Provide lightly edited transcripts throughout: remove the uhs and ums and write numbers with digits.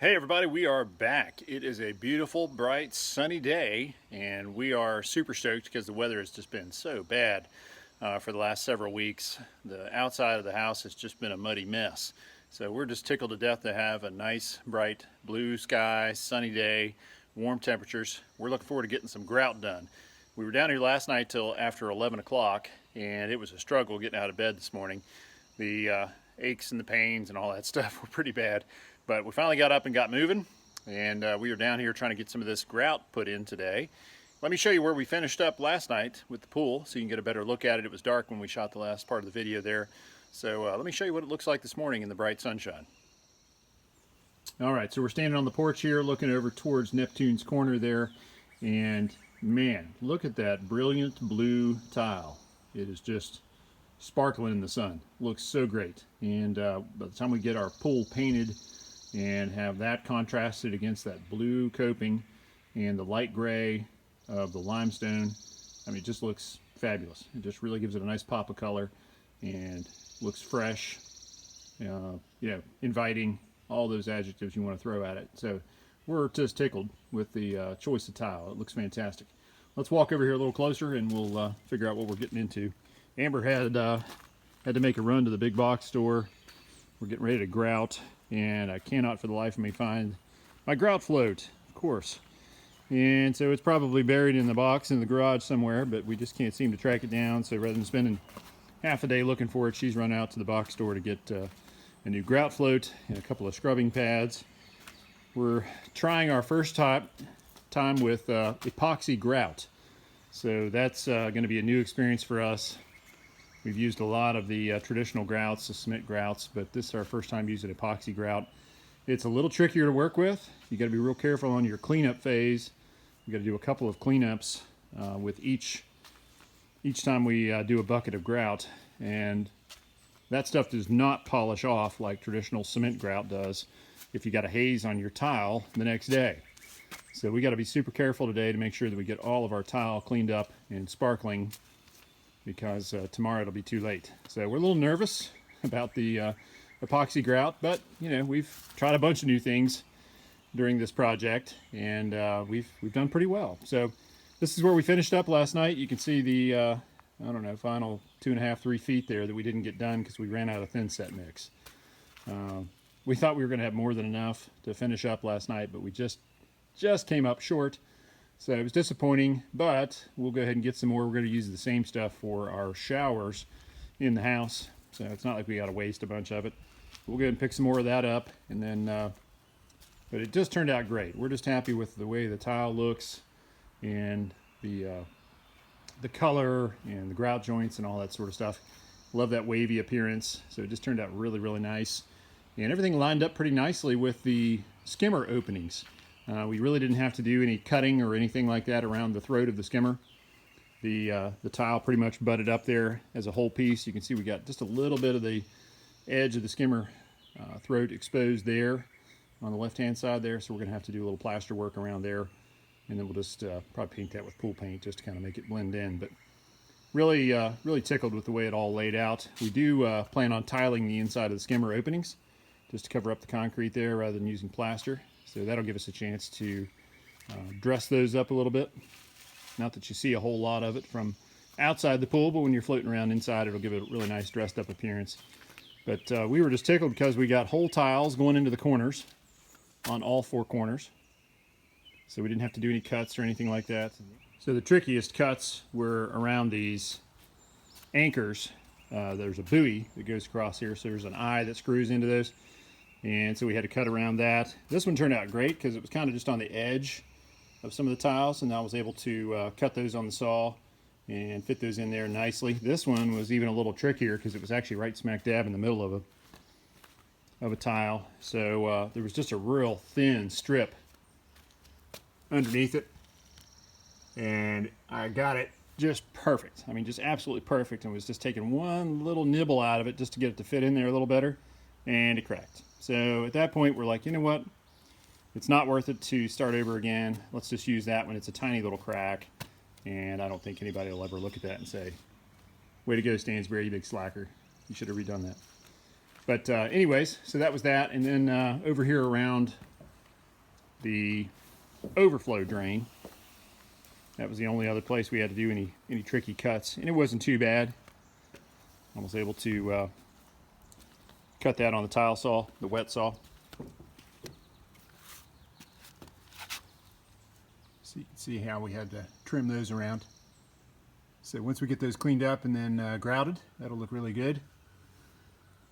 Hey everybody, we are back. It is a beautiful, bright, sunny day, and we are super stoked because the weather has just been so bad for the last several weeks. The outside of the house has just been a muddy mess. So we're just tickled to death to have a nice, bright, blue sky, sunny day, warm temperatures. We're looking forward to getting some grout done. We were down here last night till after 11 o'clock, and it was a struggle getting out of bed this morning. The aches and the pains and all that stuff were pretty bad. But we finally got up and got moving, and we are down here trying to get some of this grout put in today. Let me show you where we finished up last night with the pool so you can get a better look at it. It was dark when we shot the last part of the video there. So let me show you what it looks like this morning in the bright sunshine. All right, so we're standing on the porch here looking over towards Neptune's corner there, and man, look at that brilliant blue tile. It is just sparkling in the sun. Looks so great. And by the time we get our pool painted and have that contrasted against that blue coping and the light gray of the limestone, I mean, it just looks fabulous. It just really gives it a nice pop of color and looks fresh, inviting, all those adjectives you want to throw at it. So we're just tickled with the choice of tile. It looks fantastic. Let's walk over here a little closer and we'll figure out what we're getting into. Amber had to make a run to the big box store. We're getting ready to grout, and I cannot for the life of me find my grout float, of course. And so it's probably buried in the box in the garage somewhere, but we just can't seem to track it down. So rather than spending half a day looking for it, she's run out to the box store to get a new grout float and a couple of scrubbing pads. We're trying our first time with epoxy grout. So that's going to be a new experience for us. We've used a lot of the traditional grouts, the cement grouts, but this is our first time using epoxy grout. It's a little trickier to work with. You got to be real careful on your cleanup phase. You got to do a couple of cleanups with each time we do a bucket of grout, and that stuff does not polish off like traditional cement grout does if you got a haze on your tile the next day. So we got to be super careful today to make sure that we get all of our tile cleaned up and sparkling, because tomorrow it'll be too late. So we're a little nervous about the epoxy grout, but we've tried a bunch of new things during this project, and we've done pretty well. So this is where we finished up last night. You can see the final 2.5, 3 feet there that we didn't get done because we ran out of thin set mix. We thought we were going to have more than enough to finish up last night, but we just came up short. So it was disappointing, but we'll go ahead and get some more. We're going to use the same stuff for our showers in the house, so it's not like we got to waste a bunch of it. We'll go ahead and pick some more of that up, and then, but it just turned out great. We're just happy with the way the tile looks and the color and the grout joints and all that sort of stuff. Love that wavy appearance, so it just turned out really, really nice. And everything lined up pretty nicely with the skimmer openings. We really didn't have to do any cutting or anything like that around the throat of the skimmer. The tile pretty much butted up there as a whole piece. You can see we got just a little bit of the edge of the skimmer throat exposed there on the left-hand side there, so we're going to have to do a little plaster work around there, and then we'll just probably paint that with pool paint just to kind of make it blend in. But really, really tickled with the way it all laid out. We do plan on tiling the inside of the skimmer openings just to cover up the concrete there rather than using plaster. So that'll give us a chance to dress those up a little bit. Not that you see a whole lot of it from outside the pool, but when you're floating around inside, it'll give it a really nice dressed up appearance. But we were just tickled because we got whole tiles going into the corners on all 4 corners. So we didn't have to do any cuts or anything like that. So the trickiest cuts were around these anchors. There's a buoy that goes across here, so there's an eye that screws into those. And so we had to cut around that. This one turned out great because it was kind of just on the edge of some of the tiles, and I was able to cut those on the saw and fit those in there nicely. This one was even a little trickier because it was actually right smack dab in the middle of a tile. So there was just a real thin strip underneath it, and I got it just perfect. I mean, just absolutely perfect, and was just taking one little nibble out of it just to get it to fit in there a little better, and it cracked. So at that point, we're like, you know what? It's not worth it to start over again. Let's just use that when it's a tiny little crack. And I don't think anybody will ever look at that and say, way to go, Stansberry, you big slacker. You should have redone that. But anyways, so that was that. And then over here around the overflow drain. That was the only other place we had to do any tricky cuts, and it wasn't too bad. I was able to cut that on the tile saw, the wet saw. So you can see how we had to trim those around. So once we get those cleaned up and then grouted, that'll look really good.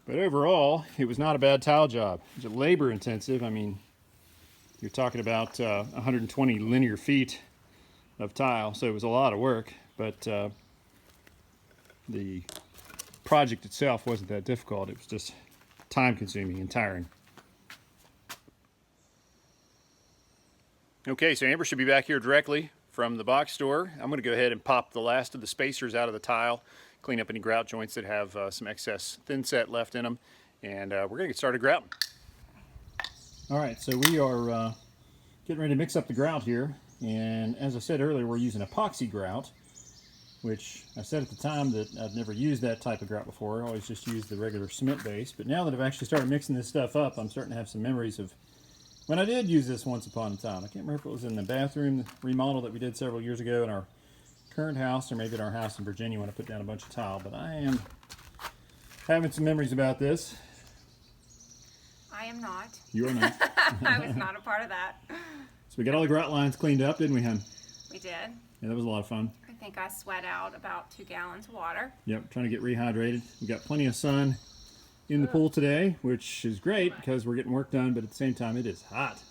But overall, it was not a bad tile job. It was labor intensive. I mean, you're talking about 120 linear feet of tile, so it was a lot of work, but the project itself wasn't that difficult. It was just time consuming and tiring. Okay, so Amber should be back here directly from the box store. I'm going to go ahead and pop the last of the spacers out of the tile, clean up any grout joints that have some excess thin set left in them, and we're going to get started grouting. All right, so we are getting ready to mix up the grout here, and as I said earlier, we're using epoxy grout, which I said at the time that I've never used that type of grout before. I always just used the regular cement base, but now that I've actually started mixing this stuff up, I'm starting to have some memories of when I did use this once upon a time. I can't remember if it was in the bathroom remodel that we did several years ago in our current house, or maybe in our house in Virginia when I put down a bunch of tile, but I am having some memories about this. I am not. You are not. I was not a part of that. So we got all the grout lines cleaned up, didn't we, hon? We did. Yeah, that was a lot of fun. I think I sweat out about 2 gallons of water. Yep, trying to get rehydrated. We got plenty of sun in the pool today, which is great because we're getting work done, but at the same time it is hot.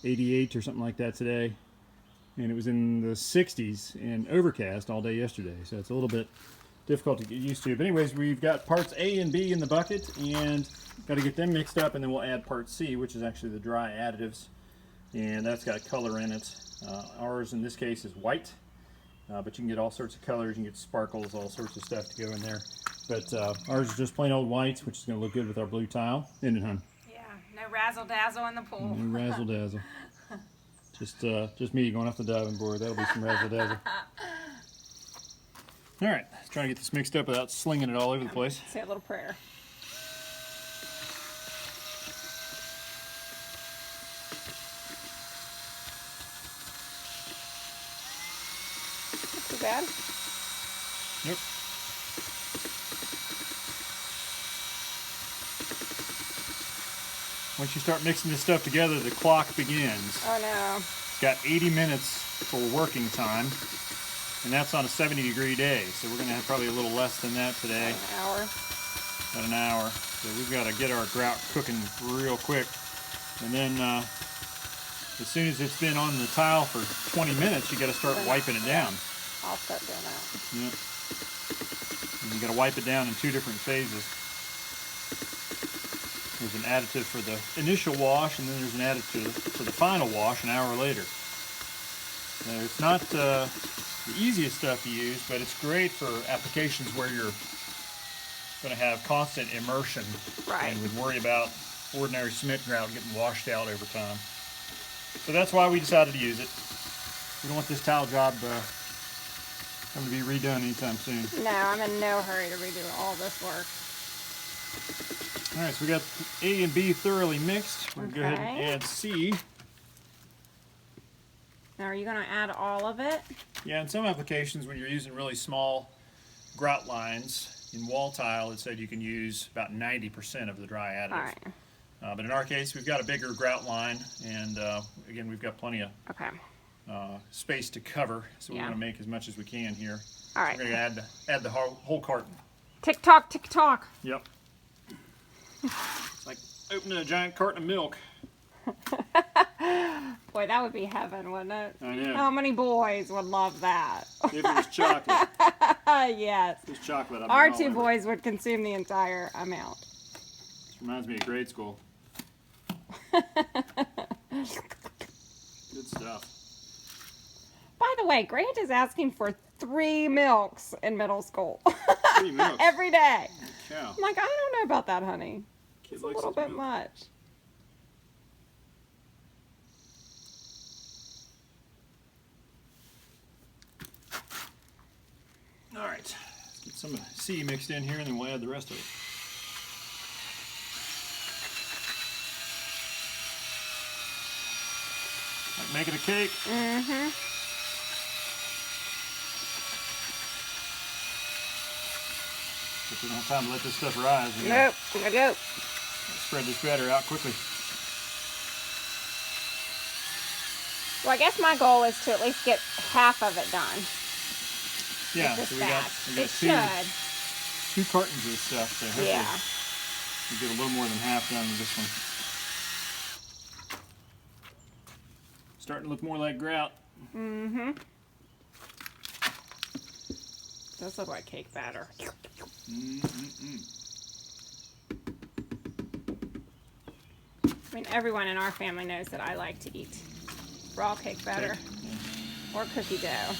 88 or something like that today, and it was in the 60s and overcast all day yesterday, so it's a little bit difficult to get used to. But anyways, we've got parts A and B in the bucket, and got to get them mixed up, and then we'll add part C, which is actually the dry additives, and that's got color in it. Ours in this case is white, but you can get all sorts of colors. You can get sparkles, all sorts of stuff to go in there. But ours is just plain old white, which is going to look good with our blue tile. Isn't it, hon? Yeah, no razzle dazzle in the pool. No razzle dazzle. Just me going off the diving board. That'll be some razzle dazzle. All right, let's try to get this mixed up without slinging it all over the place. Say a little prayer. Not too bad. Yep. Once you start mixing this stuff together, the clock begins. Oh no. It's got 80 minutes for working time, and that's on a 70-degree day. So we're going to have probably a little less than that today. An hour. About an hour. So we've got to get our grout cooking real quick. And then as soon as it's been on the tile for 20 minutes, you got to start wiping it down. I'll start doing that. Yep. And you got to wipe it down in 2 different phases. There's an additive for the initial wash, and then there's an additive for the final wash an hour later. Now, it's not the easiest stuff to use, but it's great for applications where you're going to have constant immersion, Right. and would worry about ordinary cement grout getting washed out over time. So that's why we decided to use it. We don't want this tile job having to be redone anytime soon. No, I'm in no hurry to redo all this work. All right, so we got A and B thoroughly mixed. We're going to go ahead and Okay. add C. Now, are you going to add all of it? Yeah, in some applications when you're using really small grout lines in wall tile, it said you can use about 90% of the dry additive. All right. But in our case, we've got a bigger grout line, and again, we've got plenty of Okay. space to cover, so we Yeah. want to make as much as we can here. All right. We're going to add the whole carton. Tick tock, tick tock. Yep. It's like opening a giant carton of milk. Boy, that would be heaven, wouldn't it? I know. How many boys would love that? If it was chocolate. Yes. If it was chocolate, I'd be Our all 2 over it. boys would consume the entire amount. This reminds me of grade school. Good stuff. By the way, Grant is asking for 3 milks in middle school. 3 milks. Every day. Cow. I'm like, I don't know about that, honey. Kid It's a likes little his bit milk. much. All right, let's get some of the C mixed in here, and then we'll add the rest of it. Like making a cake. Mm-hmm. But we don't have time to let this stuff rise. Nope. Gotta go. Spread this batter out quickly. Well, I guess my goal is to at least get half of it done. Yeah, This so we got should. two cartons of this stuff. So hopefully Yeah. we get a little more than half done with this one. Starting to look more like grout. Mm-hmm. Does look like cake batter. I mean, everyone in our family knows that I like to eat raw cake batter or cookie dough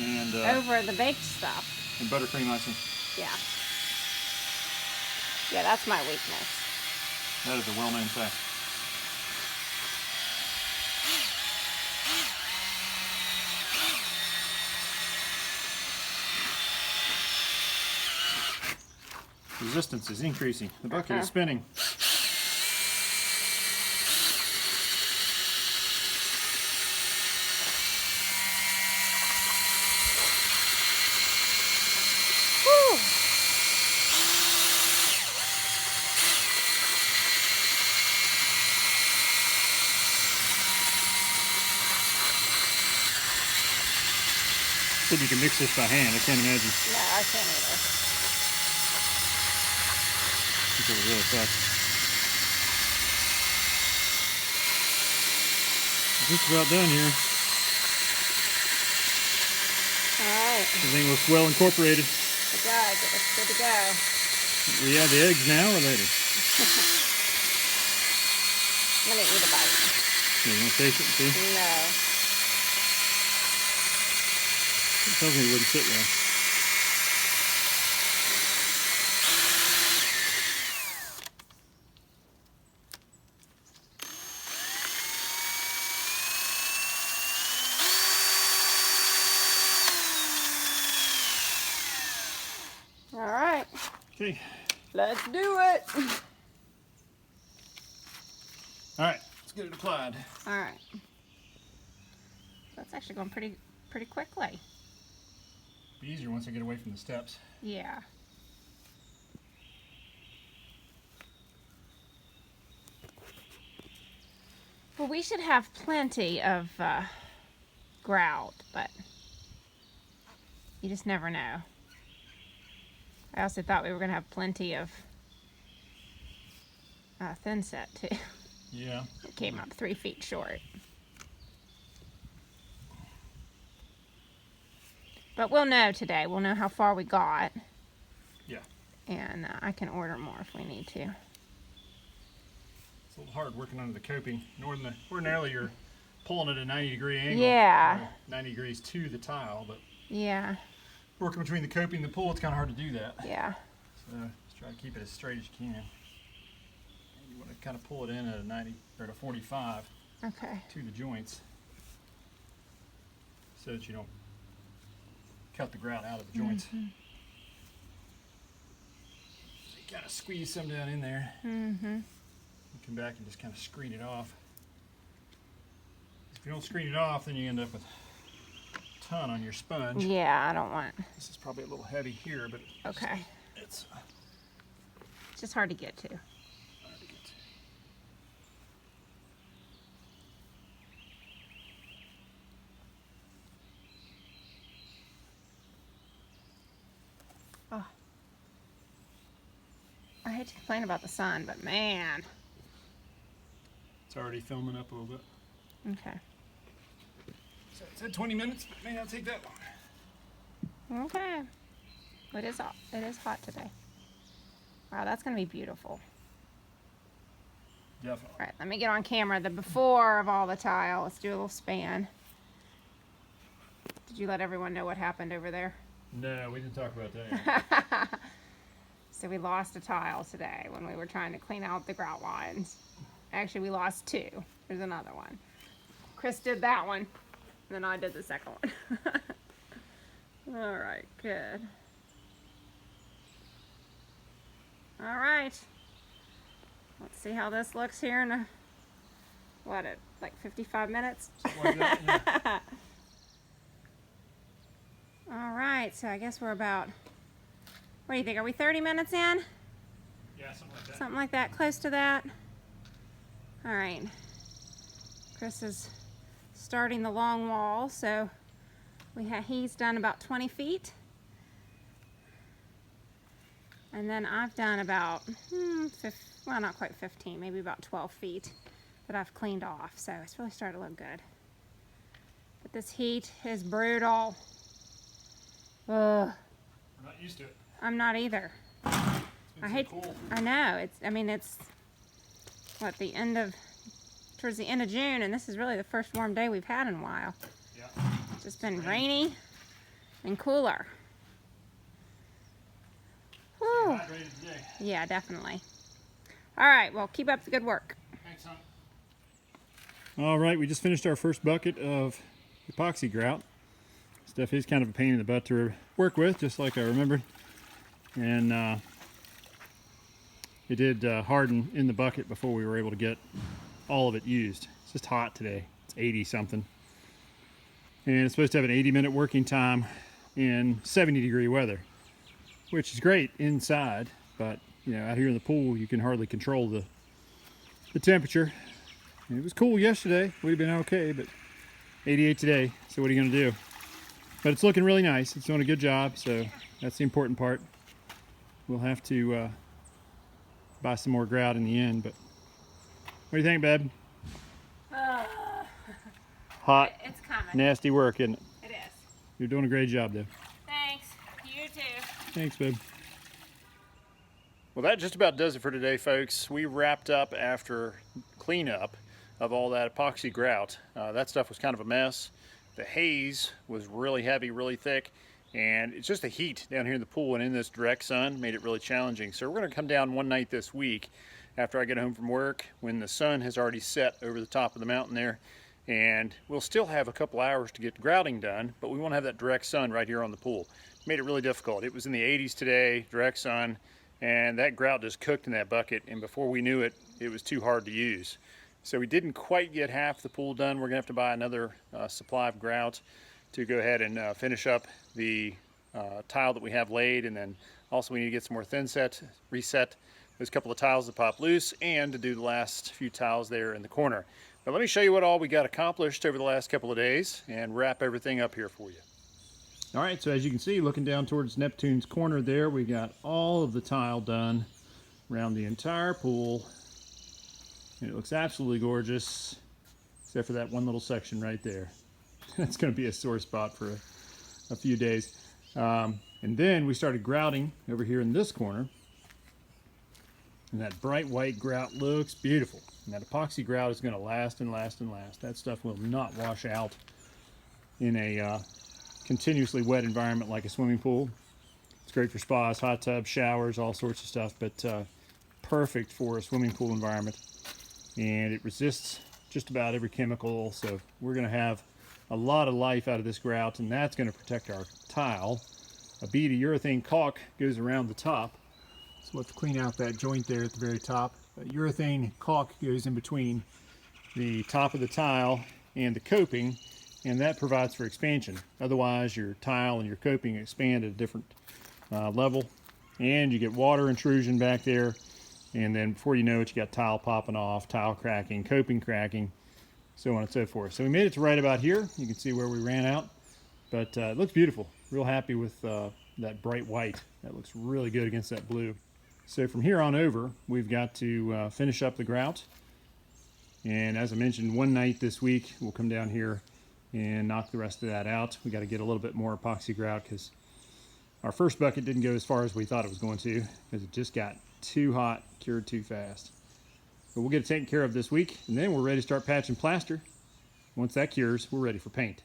And over the baked stuff. and buttercream icing. Yeah. Yeah, that's my weakness. That is a well-known fact. Resistance is increasing. The bucket is spinning. Whew. Said you can mix this by hand. I can't imagine. No, I can't either. It's really fast. Just about done here. Alright. Everything looks well incorporated. It does. It looks good to go. We add the eggs now or later? Let me eat a bite. You want to taste it and see? No. It tells me it wouldn't sit well. Alright. Okay. Let's do it. All right. Let's get it applied. Alright. That's actually going pretty quickly. Be easier once I get away from the steps. Yeah. Well, we should have plenty of grout, but you just never know. I also thought we were going to have plenty of thin set too. Yeah. It came up 3 feet short. But we'll know today. We'll know how far we got. Yeah. And I can order more if we need to. It's a little hard working under the coping. Ordinarily you're pulling at a 90-degree angle. Yeah. 90 degrees to the tile, but Yeah. working between the coping and the pull, it's kind of hard to do that. Yeah. So just try to keep it as straight as you can. You want to kind of pull it in at a 90 or at a 45 Okay. to the joints so that you don't cut the grout out of the joints. So you kind of squeeze some down in there. Mm-hmm. Come back and just kind of screen it off. If you don't screen it off, then you end up with a ton on your sponge. Yeah, I don't want. This is probably a little heavy here, but Okay. it's It's just hard to get to. hard to get to. Oh. I hate to complain about the sun, but man. It's already filming up a little bit. Okay. So it said 20 minutes, but it may not take that long. Okay. It is hot. It is hot today. Wow, that's gonna be beautiful. Definitely. All right, let me get on camera the before of all the tile. Let's do a little span. Did you let everyone know what happened over there? No, we didn't talk about that yet. So we lost a tile today when we were trying to clean out the grout lines. Actually, we lost 2. There's another one. Chris did that one, and then I did the second one. All right, good. All right. Let's see how this looks here in a what, at like 55 minutes? Something like that, yeah. All right, so I guess we're about, what do you think, are we 30 minutes in? Yeah, something like that. Something like that, close to that. All right, Chris is starting the long wall, so he's done about 20 feet. And then I've done about, well, not quite 15, maybe about 12 feet that I've cleaned off. So it's really starting to look good. But this heat is brutal. Ugh. We're not used to it. I'm not either. It's been I so hate, cool. I know, it's, what, towards the end of June, and this is really the first warm day we've had in a while. Yeah. It's just been rainy and cooler. Whew. Hydrated today. Yeah, definitely. All right, well, keep up the good work. Thanks, hon. All right, we just finished our first bucket of epoxy grout. Stuff is kind of a pain in the butt to work with, just like I remembered. And it did harden in the bucket before we were able to get all of it used. It's just hot today. It's 80 something. And it's supposed to have an 80-minute working time in 70-degree weather, which is great inside, but you know, out here in the pool you can hardly control the temperature. And it was cool yesterday, we'd have been okay, but 88 today, so what are you gonna do? But it's looking really nice, it's doing a good job, so that's the important part. We'll have to buy some more grout in the end, but what do you think, babe? Hot, It's coming. nasty work, isn't it? It is. You're doing a great job, though. Thanks. You too. Thanks, babe. Well, that just about does it for today, folks. We wrapped up after cleanup of all that epoxy grout. That stuff was kind of a mess. The haze was really heavy, really thick, and it's just the heat down here in the pool and in this direct sun made it really challenging. So we're going to come down one night this week after I get home from work when the sun has already set over the top of the mountain there, and we'll still have a couple hours to get grouting done, but we won't have that direct sun right here on the pool. It made it really difficult. It was in the 80s today, direct sun, and that grout just cooked in that bucket, and before we knew it, it was too hard to use. So we didn't quite get half the pool done. We're gonna have to buy another supply of grout to go ahead and finish up the tile that we have laid, and then also we need to get some more thin set, reset those couple of tiles that pop loose, and to do the last few tiles there in the corner. But let me show you what all we got accomplished over the last couple of days and wrap everything up here for you. All right, so as you can see, looking down towards Neptune's corner there, we got all of the tile done around the entire pool. And it looks absolutely gorgeous, except for that one little section right there. That's going to be a sore spot for a few days. And then we started grouting over here in this corner. And that bright white grout looks beautiful. And that epoxy grout is going to last and last and last. That stuff will not wash out in a continuously wet environment like a swimming pool. It's great for spas, hot tubs, showers, all sorts of stuff, but perfect for a swimming pool environment. And it resists just about every chemical, so we're going to have a lot of life out of this grout, and that's going to protect our tile. A bead of urethane caulk goes around the top, so we'll have to clean out that joint there at the very top. Urethane caulk goes in between the top of the tile and the coping, and that provides for expansion. Otherwise, your tile and your coping expand at a different level, and you get water intrusion back there, and then before you know it, you got tile popping off, tile cracking, coping cracking, so on and so forth. So we made it to right about here. You can see where we ran out, but it looks beautiful. Real happy with that bright white. That looks really good against that blue. So from here on over, we've got to finish up the grout. And as I mentioned, one night this week, we'll come down here and knock the rest of that out. We got to get a little bit more epoxy grout because our first bucket didn't go as far as we thought it was going to because it just got too hot, cured too fast. But we'll get it taken care of this week, and then we're ready to start patching plaster. Once that cures, we're ready for paint.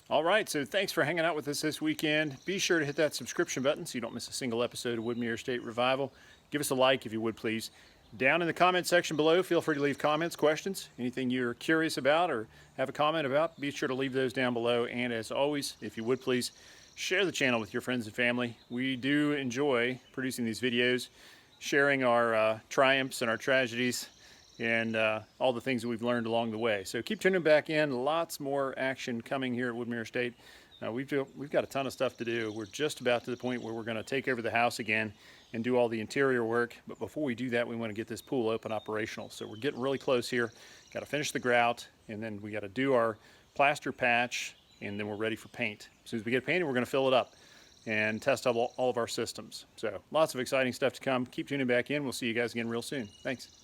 All right, so thanks for hanging out with us this weekend. Be sure to hit that subscription button so you don't miss a single episode of Woodmere State Revival. Give us a like if you would, please. Down in the comment section below, feel free to leave comments, questions, anything you're curious about or have a comment about. Be sure to leave those down below. And as always, if you would please, share the channel with your friends and family. We do enjoy producing these videos, sharing our triumphs and our tragedies, and all the things that we've learned along the way. So keep tuning back in. Lots more action coming here at Woodmere Estate. We've got a ton of stuff to do. We're just about to the point where we're going to take over the house again and do all the interior work. But before we do that, we want to get this pool open operational. So we're getting really close here. Got to finish the grout, and then we got to do our plaster patch, and then we're ready for paint. As soon as we get painted, we're going to fill it up and test all of our systems. So lots of exciting stuff to come. Keep tuning back in. We'll see you guys again real soon. Thanks.